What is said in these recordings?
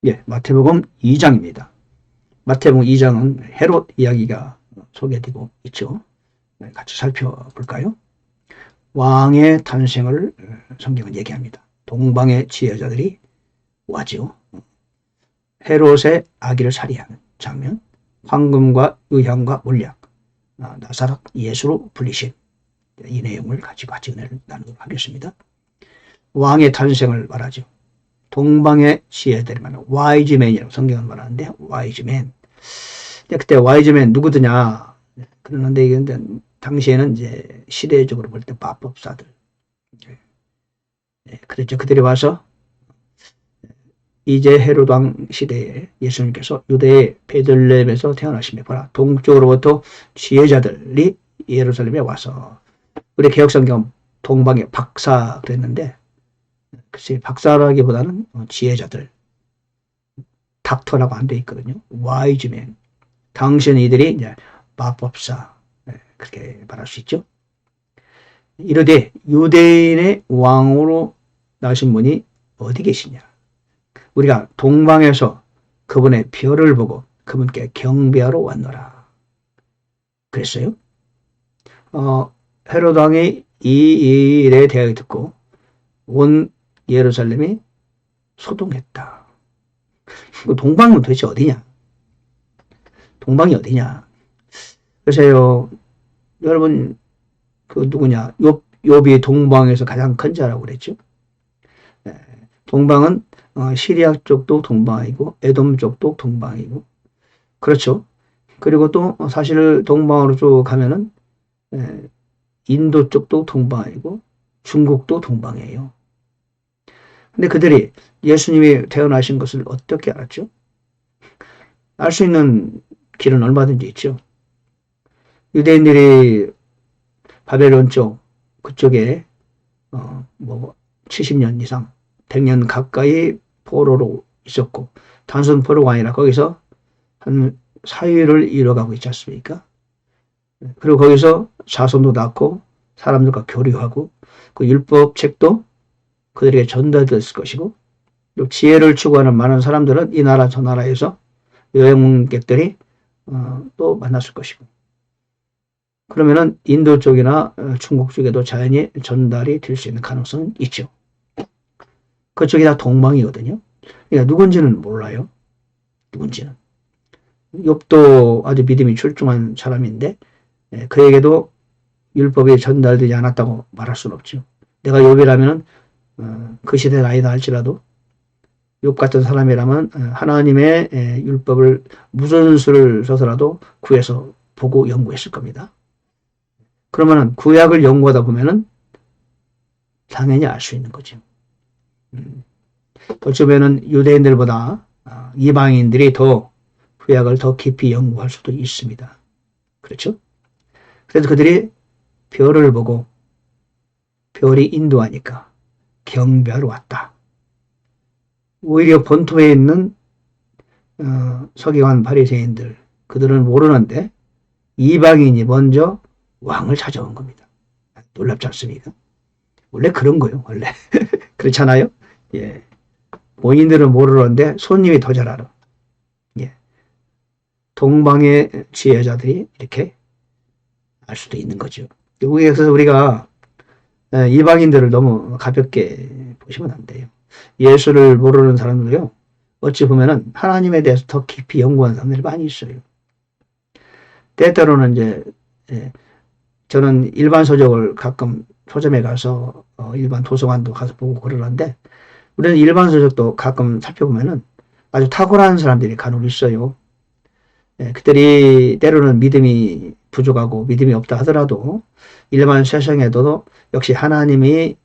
예, 마태복음 2장입니다. 마태복음 2장은 헤롯 이야기가 소개되고 있죠. 같이 살펴볼까요? 왕의 탄생을 성경은 얘기합니다. 동방의 지혜자들이 와지요. 헤롯의 아기를 살해하는 장면, 황금과 의향과 몰약, 나사렛 예수로 불리신 이 내용을 가지고 같이 은혜를 나누도록 하겠습니다. 왕의 탄생을 말하죠. 동방의 지혜들이 말하는 와이즈맨이라고 성경은 말하는데, 와이즈맨. 그때 와이즈맨 누구더냐 그러는데, 이게 당시에는 이제 시대적으로 볼 때 마법사들. 그랬죠. 그들이 와서 이제 헤롯 왕 시대에 예수님께서 유대의 베들레헴에서 태어나시며 보라, 동쪽으로부터 지혜자들이 예루살렘에 와서, 우리 개혁성경 동방의 박사 그랬는데, 글쎄 박사라기보다는 지혜자들, 닥터라고 안 돼 있거든요. 와이즈맨. 당시에는 이들이 이제 마법사, 그렇게 말할 수 있죠. 이르되 유대인의 왕으로 나신 분이 어디 계시냐. 우리가 동방에서 그분의 별을 보고 그분께 경배하러 왔노라 그랬어요. 헤롯 왕이 이 일에 대하여 듣고 온 예루살렘이 소동했다. 동방은 도대체 어디냐? 동방이 어디냐? 그래서요, 여러분, 그 누구냐? 욥이 동방에서 가장 큰 자라고 그랬죠. 동방은 시리아 쪽도 동방이고 에돔 쪽도 동방이고, 그렇죠. 그리고 또 사실 동방으로 쭉 가면은 인도 쪽도 동방이고 중국도 동방이에요. 근데 그들이 예수님이 태어나신 것을 어떻게 알았죠? 알 수 있는 길은 얼마든지 있죠. 유대인들이 바벨론 쪽 그쪽에 70년 이상 100년 가까이 포로로 있었고, 단순 포로가 아니라 거기서 한 사유를 이뤄가고 있지 않습니까? 그리고 거기서 자손도 낳고 사람들과 교류하고, 그 율법 책도 그들에게 전달됐을 것이고, 또 지혜를 추구하는 많은 사람들은 이 나라 저 나라에서 여행객들이 또 만났을 것이고, 그러면은 인도 쪽이나 중국 쪽에도 자연히 전달이 될 수 있는 가능성은 있죠. 그쪽이 다 동방이거든요. 그러니까 누군지는 몰라요. 누군지는. 욥도 아주 믿음이 출중한 사람인데, 그에게도 율법이 전달되지 않았다고 말할 수는 없죠. 내가 욥이라면 그 시대 나이다 할지라도 욥 같은 사람이라면 하나님의 율법을 무슨 수를 써서라도 구해서 보고 연구했을 겁니다. 그러면은 구약을 연구하다 보면은 당연히 알 수 있는 거죠. 어찌 보면은 유대인들보다 이방인들이 더 구약을 더 깊이 연구할 수도 있습니다. 그렇죠? 그래서 그들이 별을 보고 별이 인도하니까 경배하러 왔다. 오히려 본토에 있는 서기관 바리새인들, 그들은 모르는데 이방인이 먼저 왕을 찾아온 겁니다. 놀랍지 않습니까? 원래 그런 거예요. 원래 그렇잖아요. 예, 본인들은 모르는데 손님이 더 잘 알아. 예, 동방의 지혜자들이 이렇게 알 수도 있는 거죠. 여기에서 우리가 이방인들을 너무 가볍게 보시면 안 돼요. 예수를 모르는 사람들요, 어찌 보면은 하나님에 대해서 더 깊이 연구하는 사람들이 많이 있어요. 때때로는 이제 저는 일반 서적을 가끔 서점에 가서 일반 도서관도 가서 보고 그러는데, 우리는 일반 서적도 가끔 살펴보면은 아주 탁월한 사람들이 간혹 있어요. 그들이 때로는 믿음이 부족하고 믿음이 없다 하더라도 일반 세상에도 역시 하나님이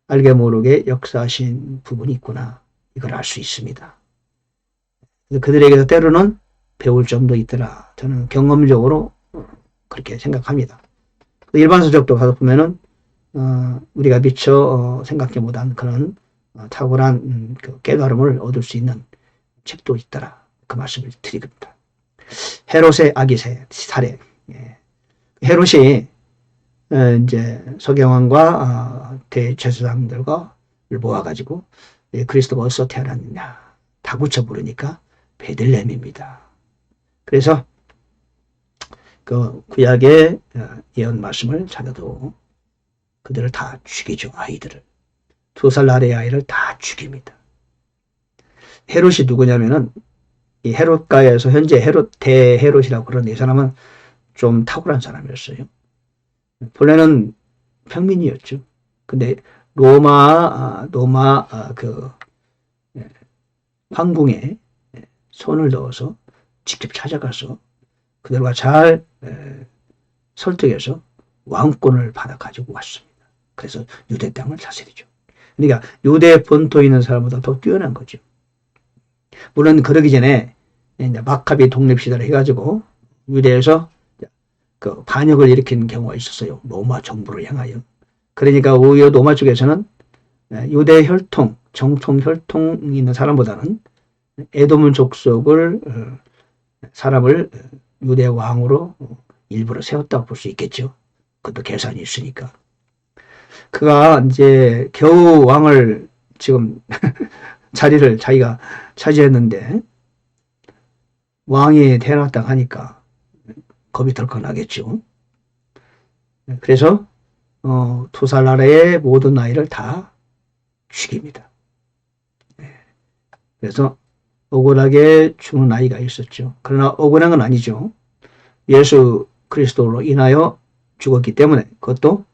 알게 모르게 역사하신 부분이 있구나, 이걸 알 수 있습니다. 그들에게서 때로는 배울 점도 있더라, 저는 경험적으로 그렇게 생각합니다. 일반 서적도 가서 보면은 우리가 미처 생각해 못한 그런 탁월한 그 깨달음을 얻을 수 있는 책도 있더라, 그 말씀을 드립니다. 헤롯의 아기 살해. 헤롯이 이제 서경왕과 대제사장들과 모아가지고 그리스도가 어디서 태어났느냐, 다구쳐 부르니까 베들레헴입니다. 그래서 그 구약의 예언 말씀을 찾아도 그들을 다 죽이죠. 아이들을. 2살 아래의 아이를 다 죽입니다. 헤롯이 누구냐면은 이 헤롯가에서 현재 헤롯 대헤롯이라고 그러는데 이 사람은 좀 탁월한 사람이었어요. 본래는 평민이었죠. 근데 로마 그 황궁에 손을 넣어서 직접 찾아가서 그들과 잘 설득해서 왕권을 받아 가지고 왔습니다. 그래서 유대 땅을 다스리죠. 그러니까 유대 본토에 있는 사람보다 더 뛰어난 거죠. 물론 그러기 전에 이제 마카비 독립시대를 해가지고 유대에서 그 반역을 일으킨 경우가 있었어요. 로마 정부를 향하여. 그러니까 오히려 로마 쪽에서는 유대 혈통, 정통 혈통이 있는 사람보다는 에돔 족속을 사람을 유대 왕으로 일부러 세웠다고 볼 수 있겠죠. 그것도 계산이 있으니까. 그가 이제 겨우 왕을 지금 자리를 자기가 차지했는데 왕이 태어났다 하니까 겁이 덜컥 나겠죠. 그래서 2살 아래의 모든 아이를 다 죽입니다. 그래서 억울하게 죽는 아이가 있었죠. 그러나 억울한 건 아니죠. 예수 그리스도로 인하여 죽었기 때문에 그것도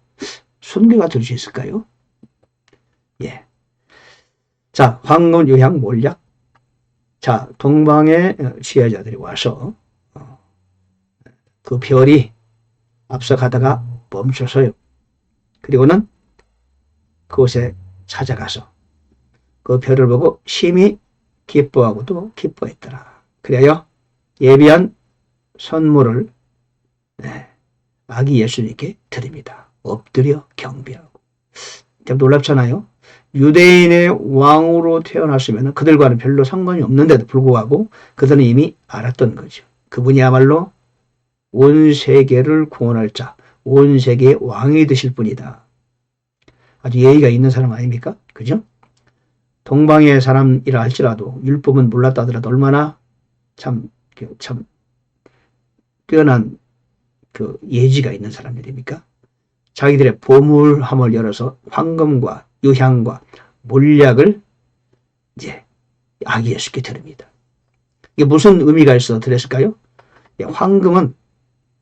순교가 될 수 있을까요? 예. 자, 황금, 유향, 몰약. 자, 동방의 지혜자들이 와서 그 별이 앞서가다가 멈춰서요. 그리고는 그곳에 찾아가서 그 별을 보고 심히 기뻐하고도 기뻐했더라. 그래야 예비한 선물을 아기 예수님께 드립니다. 엎드려 경배하고. 참 놀랍잖아요. 유대인의 왕으로 태어났으면 그들과는 별로 상관이 없는데도 불구하고 그들은 이미 알았던 거죠. 그분이야말로 온 세계를 구원할 자, 온 세계의 왕이 되실 분이다. 아주 예의가 있는 사람 아닙니까? 그죠? 동방의 사람이라 할지라도 율법은 몰랐다 하더라도 얼마나 참 뛰어난 그 예지가 있는 사람들입니까? 자기들의 보물함을 열어서 황금과 유향과 몰약을 이제 아기 예수께 드립니다. 이게 무슨 의미가 있어 드렸을까요? 황금은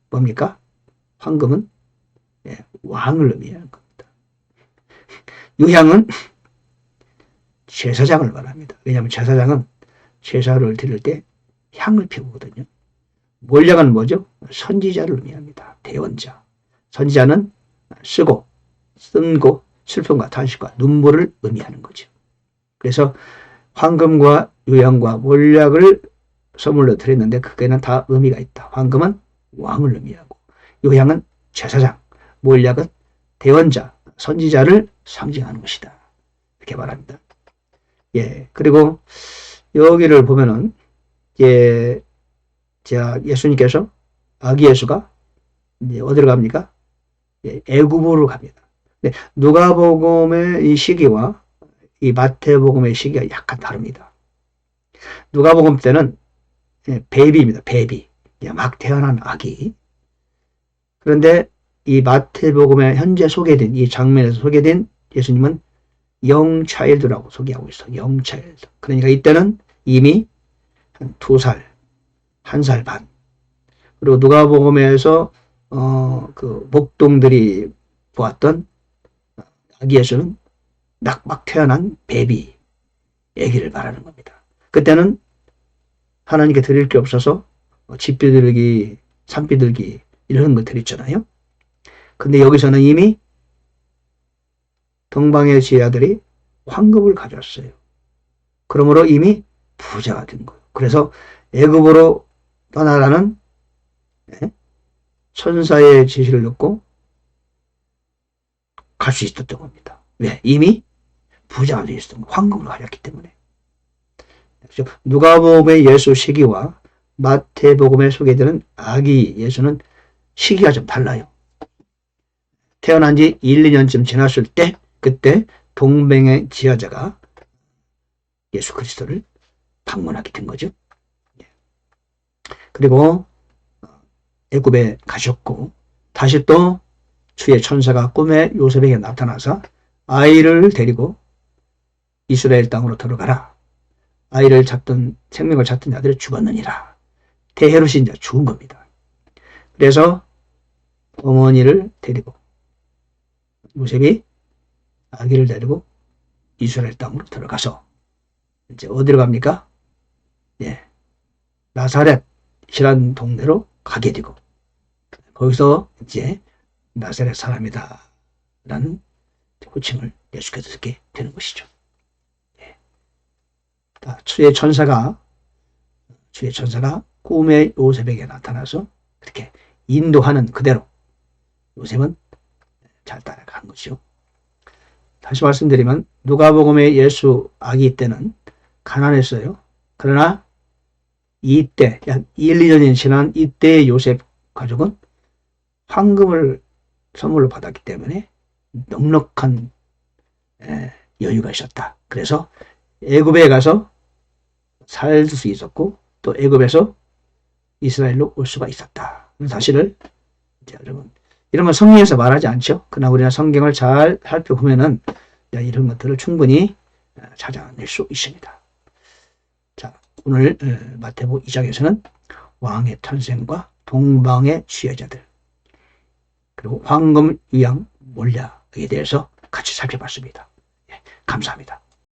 뭡니까? 황금은 왕을 의미하는 겁니다. 유향은 제사장을 말합니다. 왜냐하면 제사장은 제사를 드릴 때 향을 피우거든요. 몰약은 뭐죠? 선지자를 의미합니다. 대언자. 선지자는 쓰고, 쓴고, 슬픔과 탄식과 눈물을 의미하는 거죠. 그래서 황금과 유향과 몰약을 선물로 드렸는데 그게는 다 의미가 있다. 황금은 왕을 의미하고 유향은 제사장, 몰약은 대언자, 선지자를 상징하는 것이다. 이렇게 말합니다. 예, 그리고 여기를 보면은 예수님께서 아기 예수가 이제 어디로 갑니까? 애굽으로 갑니다. 누가복음의 이 시기와 이 마태복음의 시기가 약간 다릅니다. 누가복음 때는 베이비입니다. 베이비. 막 태어난 아기. 그런데 이 마태복음에 현재 소개된 이 장면에서 소개된 예수님은 영차일드라고 소개하고 있어. 영차일드. 그러니까 이때는 이미 한 2살, 1살 반. 그리고 누가복음에서 그 목동들이 보았던 아기 예수는 막 태어난 베비, 아기를 말하는 겁니다. 그때는 하나님께 드릴 게 없어서 집비들기, 산비들기 이런 걸 드렸잖아요. 근데 여기서는 이미 동방의 지혜아들이 황금을 가져왔어요. 그러므로 이미 부자가 된 거예요. 그래서 애굽으로 떠나라는 천사의 지시를 듣고 갈 수 있었던 겁니다. 왜? 이미 부자가 되어 있었던 거예요. 황금을 가졌기 때문에. 누가복음의 예수 시기와 마태복음에 소개되는 아기 예수는 시기가 좀 달라요. 태어난 지 1, 2년쯤 지났을 때 그때 동방의 지혜자가 예수 그리스도를 방문하게 된 거죠. 그리고 애굽에 가셨고 다시 또 주의 천사가 꿈에 요셉에게 나타나서 아이를 데리고 이스라엘 땅으로 들어가라. 아이를 찾던 생명을 찾던 자들이 죽었느니라. 대헤롯이 이제 죽은 겁니다. 그래서 어머니를 데리고 요셉이 아기를 데리고 이스라엘 땅으로 들어가서 이제 어디로 갑니까? 예, 나사렛이라는 동네로 가게 되고 거기서 이제 나사렛 사람이다 라는 호칭을 예수께서 듣게 되는 것이죠. 예. 주의 천사가 꿈에 요셉에게 나타나서 그렇게 인도하는 그대로 요셉은 잘 따라간 거죠. 다시 말씀드리면 누가복음의 예수 아기 때는 가난했어요. 그러나 이때 약 1, 2년이 지난 이때의 요셉 가족은 황금을 선물로 받았기 때문에 넉넉한 여유가 있었다. 그래서 애굽에 가서 살 수 있었고 또 애굽에서 이스라엘로 올 수가 있었다. 사실을 이제 여러분 이런 건 성경에서 말하지 않죠. 그러나 우리가 성경을 잘 살펴보면은 이런 것들을 충분히 찾아낼 수 있습니다. 자, 오늘 마태복음 2장에서는 왕의 탄생과 동방의 수혜자들 그리고 황금 유양 몰약에 대해서 같이 살펴봤습니다. 예, 감사합니다.